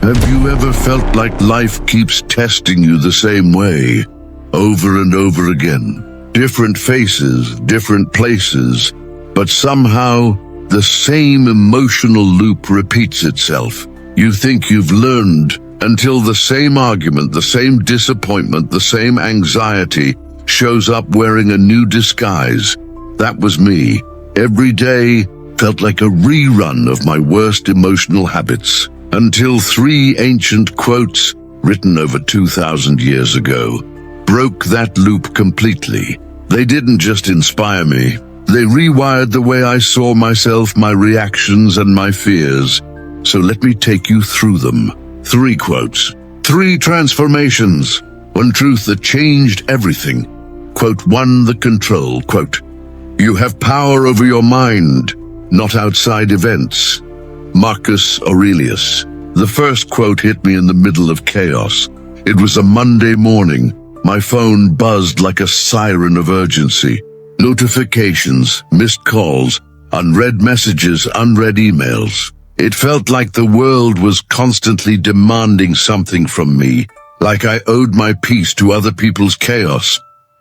Have you ever felt like life keeps testing you the same way, over and over again? Different faces, different places, but somehow the same emotional loop repeats itself. You think you've learned until the same argument, the same disappointment, the same anxiety shows up wearing a new disguise. That was me. Every day felt like a rerun of my worst emotional habits, until three ancient quotes, written over 2,000 years ago, broke that loop completely. They didn't just inspire me. They rewired the way I saw myself, my reactions, and my fears. So let me take you through them. 3 quotes. 3 transformations. One truth that changed everything. Quote 1, the control. Quote, "You have power over your mind, not outside events." Marcus Aurelius. The first quote hit me in the middle of chaos. It was a Monday morning. My phone buzzed like a siren of urgency. Notifications, missed calls, unread messages, unread emails. It felt like the world was constantly demanding something from me, like I owed my peace to other people's chaos.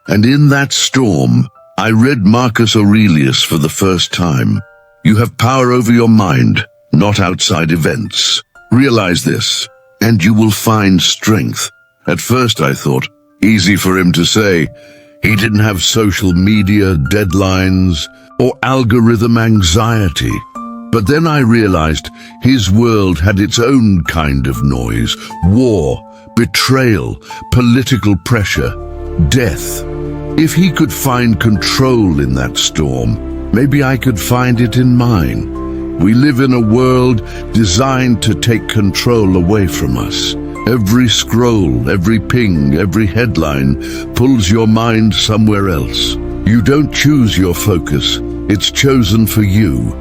And in that storm, I read Marcus Aurelius for the first time. You have power over your mind, not outside events. Realize this, and you will find strength. At first I thought, easy for him to say. He didn't have social media, deadlines, or algorithm anxiety. But then I realized his world had its own kind of noise: war, betrayal, political pressure, death. If he could find control in that storm, maybe I could find it in mine. We live in a world designed to take control away from us. Every scroll, every ping, every headline pulls your mind somewhere else. You don't choose your focus, it's chosen for you.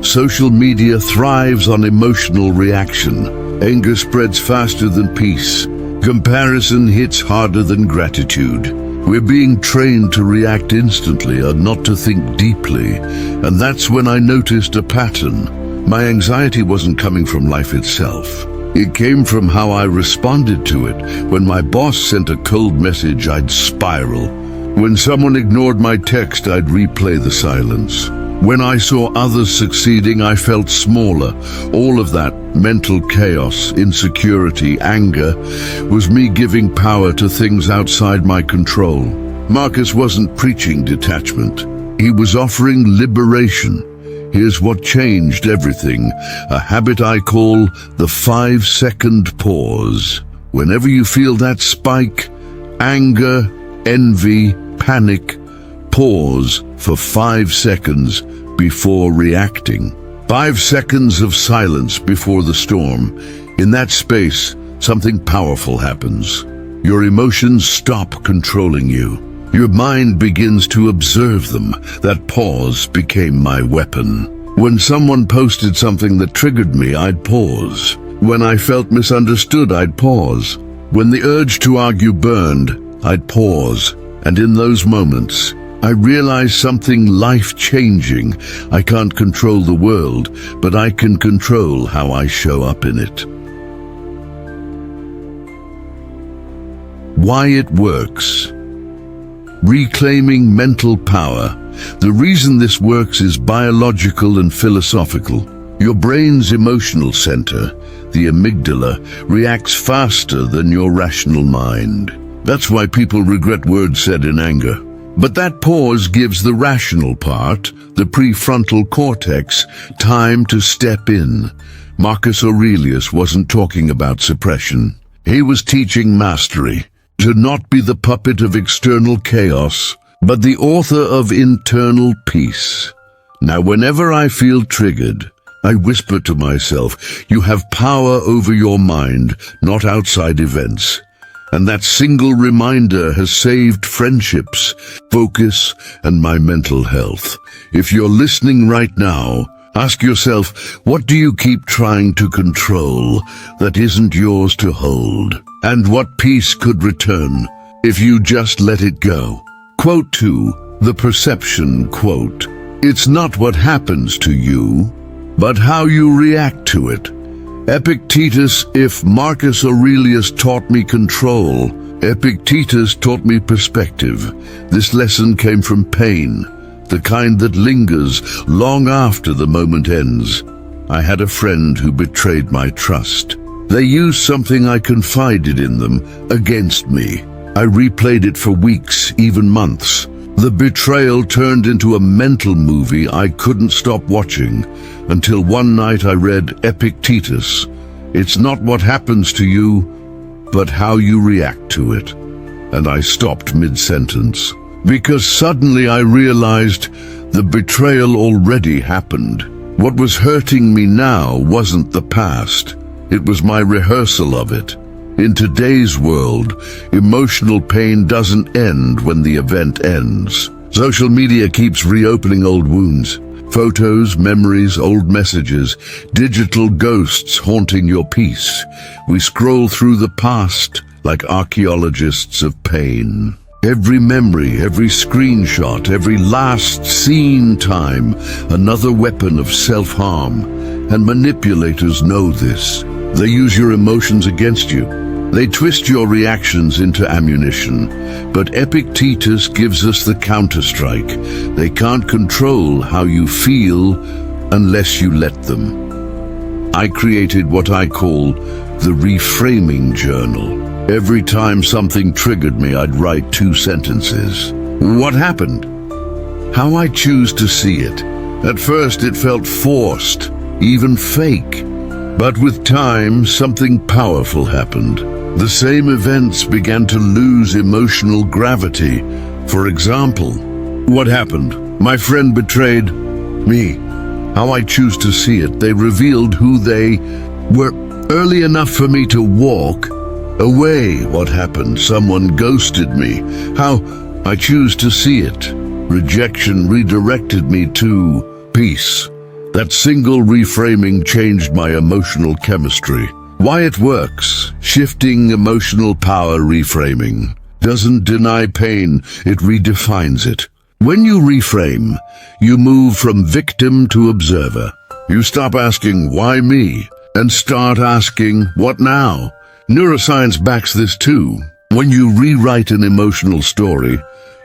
Social media thrives on emotional reaction. Anger spreads faster than peace. Comparison hits harder than gratitude. We're being trained to react instantly and not to think deeply. And that's when I noticed a pattern. My anxiety wasn't coming from life itself. It came from how I responded to it. When my boss sent a cold message, I'd spiral. When someone ignored my text, I'd replay the silence. When I saw others succeeding, I felt smaller. All of that mental chaos, insecurity, anger, was me giving power to things outside my control. Marcus wasn't preaching detachment. He was offering liberation. Here's what changed everything: a habit I call the 5-second pause. Whenever you feel that spike, anger, envy, panic, pause for 5 seconds before reacting. 5 seconds of silence before the storm. In that space, something powerful happens. Your emotions stop controlling you. Your mind begins to observe them. That pause became my weapon. When someone posted something that triggered me, I'd pause. When I felt misunderstood, I'd pause. When the urge to argue burned, I'd pause. And in those moments, I realized something life-changing. I can't control the world, but I can control how I show up in it. Why it works. Reclaiming mental power. The reason this works is biological and philosophical. Your brain's emotional center, the amygdala, reacts faster than your rational mind. That's why people regret words said in anger. But that pause gives the rational part, the prefrontal cortex, time to step in. Marcus Aurelius wasn't talking about suppression. He was teaching mastery. To not be the puppet of external chaos, but the author of internal peace. Now, whenever I feel triggered, I whisper to myself, you have power over your mind, not outside events. And that single reminder has saved friendships, focus, and my mental health. If you're listening right now, ask yourself, what do you keep trying to control that isn't yours to hold? And what peace could return if you just let it go? Quote 2, the perception quote. It's not what happens to you, but how you react to it. Epictetus, if Marcus Aurelius taught me control, Epictetus taught me perspective. This lesson came from pain, the kind that lingers long after the moment ends. I had a friend who betrayed my trust. They used something I confided in them against me. I replayed it for weeks, even months. The betrayal turned into a mental movie I couldn't stop watching, until one night I read Epictetus. It's not what happens to you, but how you react to it. And I stopped mid-sentence, because suddenly I realized the betrayal already happened. What was hurting me now wasn't the past. It was my rehearsal of it. In today's world, emotional pain doesn't end when the event ends. Social media keeps reopening old wounds. Photos, memories, old messages, digital ghosts haunting your peace. We scroll through the past like archaeologists of pain. Every memory, every screenshot, every last seen time, another weapon of self-harm. And manipulators know this. They use your emotions against you. They twist your reactions into ammunition. But Epictetus gives us the counterstrike. They can't control how you feel unless you let them. I created what I call the Reframing Journal. Every time something triggered me, I'd write 2 sentences. What happened? How I choose to see it. At first it felt forced, even fake. But with time, something powerful happened. The same events began to lose emotional gravity. For example, what happened? My friend betrayed me. How I choose to see it. They revealed who they were early enough for me to walk away. What happened? Someone ghosted me. How I choose to see it. Rejection redirected me to peace. That single reframing changed my emotional chemistry. Why it works. Shifting emotional power reframing doesn't deny pain, it redefines it. When you reframe, you move from victim to observer. You stop asking, why me? And start asking, what now? Neuroscience backs this too. When you rewrite an emotional story,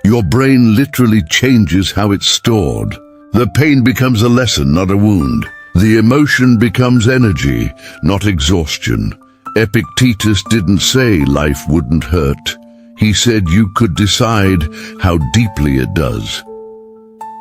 your brain literally changes how it's stored. The pain becomes a lesson, not a wound. The emotion becomes energy, not exhaustion. Epictetus didn't say life wouldn't hurt. He said you could decide how deeply it does.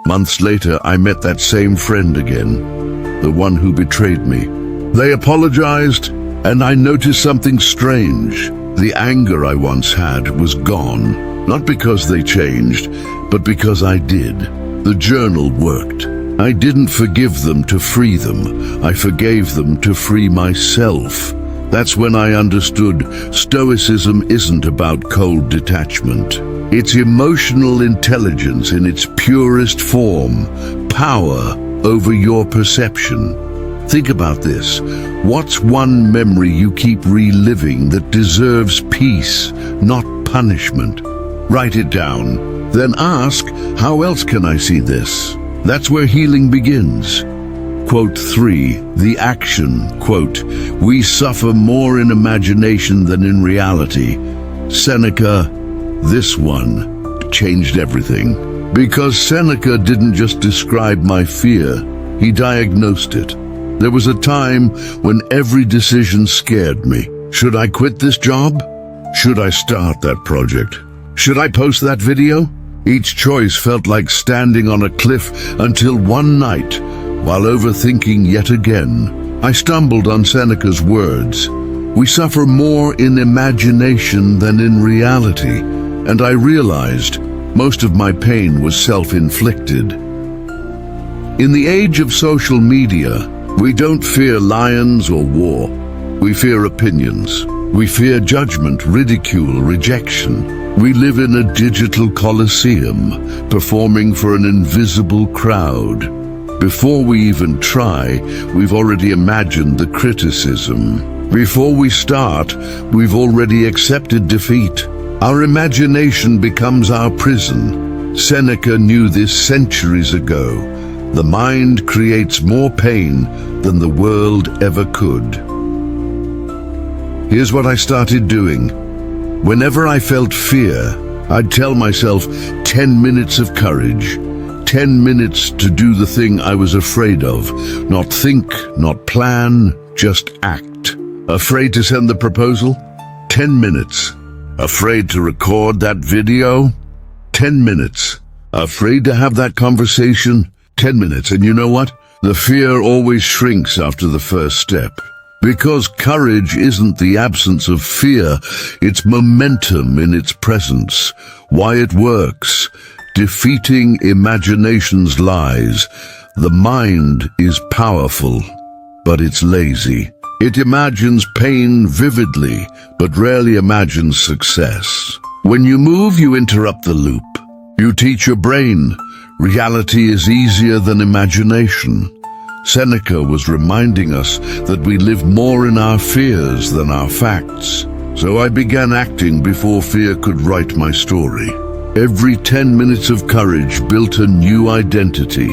Months later, I met that same friend again, the one who betrayed me. They apologized, and I noticed something strange. The anger I once had was gone, not because they changed, but because I did. The journal worked. I didn't forgive them to free them. I forgave them to free myself. That's when I understood Stoicism isn't about cold detachment. It's emotional intelligence in its purest form, power over your perception. Think about this. What's one memory you keep reliving that deserves peace, not punishment? Write it down. Then ask, how else can I see this? That's where healing begins. Quote 3, the action, quote, we suffer more in imagination than in reality. Seneca, this one changed everything. Because Seneca didn't just describe my fear, he diagnosed it. There was a time when every decision scared me. Should I quit this job? Should I start that project? Should I post that video? Each choice felt like standing on a cliff until one night, while overthinking yet again, I stumbled on Seneca's words. We suffer more in imagination than in reality, and I realized most of my pain was self-inflicted. In the age of social media, we don't fear lions or war. We fear opinions. We fear judgment, ridicule, rejection. We live in a digital coliseum, performing for an invisible crowd. Before we even try, we've already imagined the criticism. Before we start, we've already accepted defeat. Our imagination becomes our prison. Seneca knew this centuries ago. The mind creates more pain than the world ever could. Here's what I started doing. Whenever I felt fear, I'd tell myself 10 minutes of courage. 10 minutes to do the thing I was afraid of. Not think, not plan, just act. Afraid to send the proposal? 10 minutes. Afraid to record that video? 10 minutes. Afraid to have that conversation? 10 minutes. And you know what? The fear always shrinks after the first step. Because courage isn't the absence of fear, it's momentum in its presence. Why it works. Defeating imagination's lies. The mind is powerful, but it's lazy. It imagines pain vividly, but rarely imagines success. When you move, you interrupt the loop. You teach your brain, reality is easier than imagination. Seneca was reminding us that we live more in our fears than our facts. So I began acting before fear could write my story. Every 10 minutes of courage built a new identity,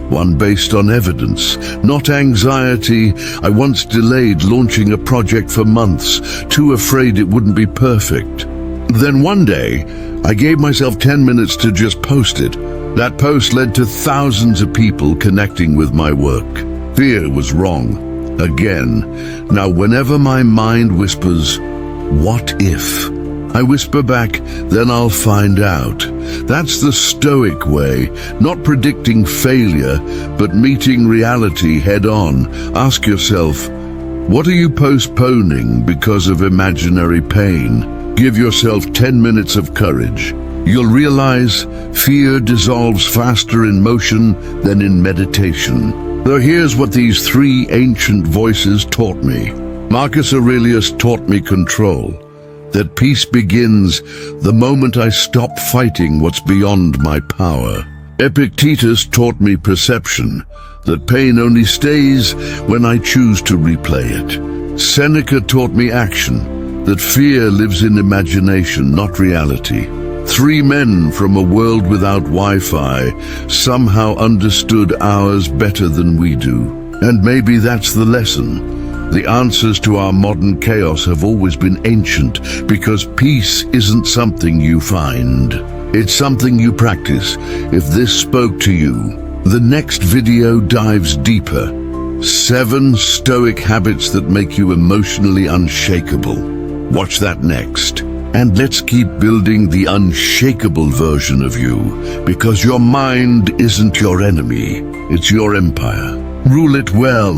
one based on evidence, not anxiety. I once delayed launching a project for months, too afraid it wouldn't be perfect. Then one day, I gave myself 10 minutes to just post it. That post led to thousands of people connecting with my work. Fear was wrong. Again. Now whenever my mind whispers, "What if?" I whisper back, "Then I'll find out." That's the Stoic way, not predicting failure, but meeting reality head on. Ask yourself, what are you postponing because of imaginary pain? Give yourself 10 minutes of courage. You'll realize fear dissolves faster in motion than in meditation. So here's what these three ancient voices taught me. Marcus Aurelius taught me control. That peace begins the moment I stop fighting what's beyond my power. Epictetus taught me perception. That pain only stays when I choose to replay it. Seneca taught me action. That fear lives in imagination, not reality. Three men from a world without Wi-Fi somehow understood ours better than we do. And maybe that's the lesson. The answers to our modern chaos have always been ancient, because peace isn't something you find. It's something you practice. If this spoke to you, the next video dives deeper. 7 Stoic habits that make you emotionally unshakable. Watch that next. And let's keep building the unshakable version of you, because your mind isn't your enemy, it's your empire. Rule it well.